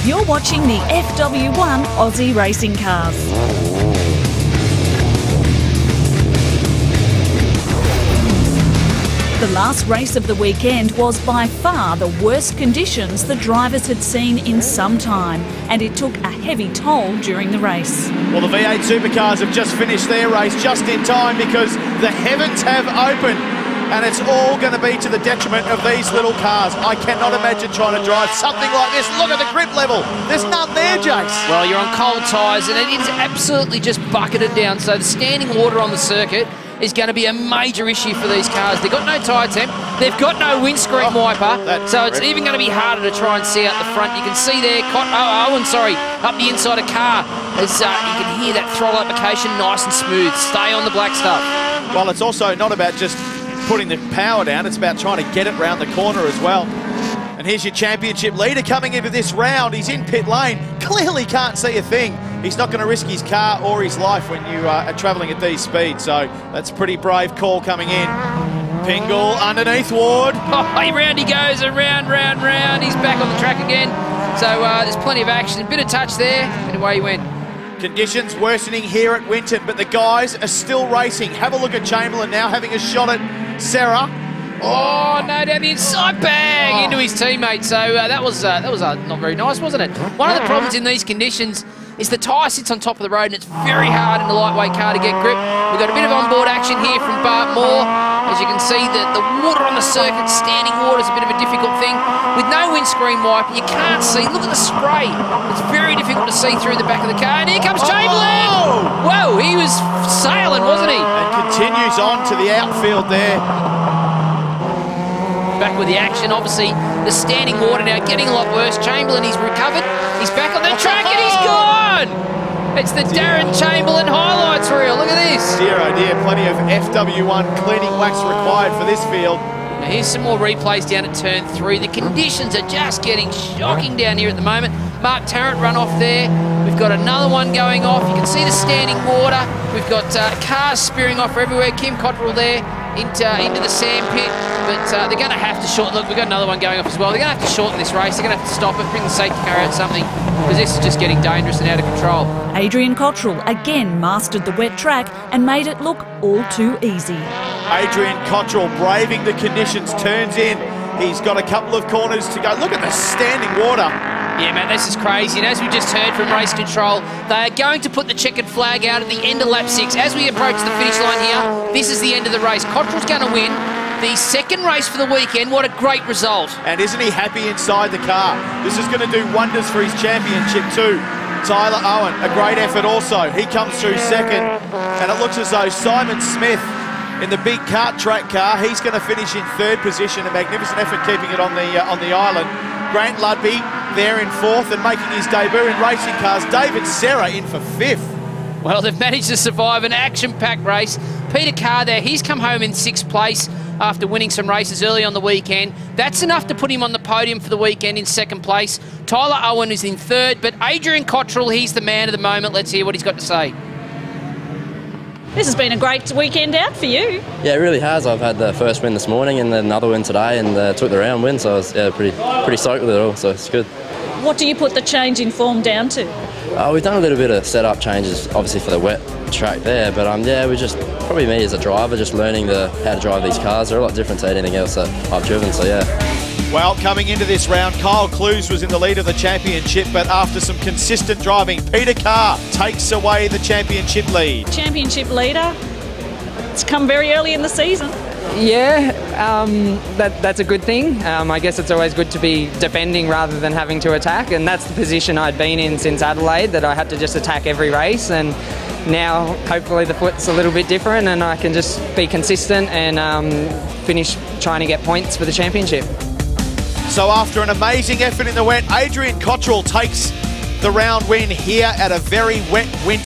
You're watching the FW1 Aussie racing cars. The last race of the weekend was by far the worst conditions the drivers had seen in some time, and it took a heavy toll during the race. Well, the V8 supercars have just finished their race just in time because the heavens have opened, and it's all going to be to the detriment of these little cars. I cannot imagine trying to drive something like this. Look at the grip level. There's none there, Jace. Well, you're on cold tyres, and it is absolutely just bucketed down. So the standing water on the circuit is going to be a major issue for these cars. They've got no tyre temp, they've got no windscreen wiper, so it's even going to be harder to try and see out the front. You can see there, up the inside of car, as you can hear that throttle application nice and smooth. Stay on the black stuff. Well, it's also not about just putting the power down, it's about trying to get it round the corner as well. And here's your championship leader coming into this round. He's in pit lane, clearly can't see a thing. He's not going to risk his car or his life when you are travelling at these speeds, so that's a pretty brave call coming in. Pingle underneath Ward. Oh, round he goes, round. He's back on the track again. So there's plenty of action, a bit of touch there, and away he went. Conditions worsening here at Winton, but the guys are still racing. Have a look at Chamberlain now having a shot at Sarah. Oh, no, down the inside, bang, into his teammate. So that was not very nice, wasn't it? One of the problems in these conditions is the tyre sits on top of the road, and it's very hard in a lightweight car to get grip. We've got a bit of onboard action here from Bart Moore. As you can see, the water on the circuit, standing water is a bit of a difficult thing. With no windscreen wiper, you can't see. Look at the spray. It's very difficult to see through the back of the car. And here comes Chamberlain. Whoa, he was sailing, wasn't he? And continues on to the outfield there. Back with the action, obviously the standing water now getting a lot worse. Chamberlain, he's recovered, he's back on the track and he's gone! It's the Darren Chamberlain highlights reel, look at this. Dear oh dear, plenty of FW1 cleaning wax required for this field. Now here's some more replays down at turn 3. The conditions are just getting shocking down here at the moment. Mark Tarrant run off there. We've got another one going off. You can see the standing water. We've got cars spearing off everywhere. Kim Cottrell there into the sand pit. But they're going to have to shorten. Look, we've got another one going off as well. They're going to have to shorten this race. They're going to have to stop it, bring the safety car out something, because this is just getting dangerous and out of control. Adrian Cottrell again mastered the wet track and made it look all too easy. Adrian Cottrell braving the conditions, turns in. He's got a couple of corners to go. Look at the standing water. Yeah, man, this is crazy. And as we just heard from race control, they are going to put the checkered flag out at the end of lap 6. As we approach the finish line here, this is the end of the race. Cottrell's going to win the second race for the weekend. What a great result. And isn't he happy inside the car? This is going to do wonders for his championship too. Tyler Owen, a great effort also. He comes through second, and it looks as though Simon Smith in the big kart track car, he's going to finish in third position. A magnificent effort keeping it on the island. Grant Ludby there in fourth and making his debut in racing cars. David Serra in for fifth. Well, they've managed to survive an action-packed race. Peter Carr there, he's come home in 6th place after winning some races early on the weekend. That's enough to put him on the podium for the weekend in 2nd place. Tyler Owen is in 3rd, but Adrian Cottrell, he's the man of the moment. Let's hear what he's got to say. This has been a great weekend out for you. Yeah, it really has. I've had the first win this morning and then another win today, and took the round win, so I was pretty stoked with it all, so it's good. What do you put the change in form down to? We've done a little bit of setup changes, obviously for the wet track there, but yeah, we just, probably me as a driver, just learning how to drive these cars. They're a lot different to anything else that I've driven, so yeah. Well, coming into this round, Kyle Clues was in the lead of the championship, but after some consistent driving, Peter Carr takes away the championship lead. Championship leader. It's come very early in the season. Yeah, that's a good thing. I guess it's always good to be defending rather than having to attack, and that's the position I'd been in since Adelaide, that I had to just attack every race, and now hopefully the foot's a little bit different and I can just be consistent and finish trying to get points for the championship. So after an amazing effort in the wet, Adrian Cottrell takes the round win here at a very wet Winton.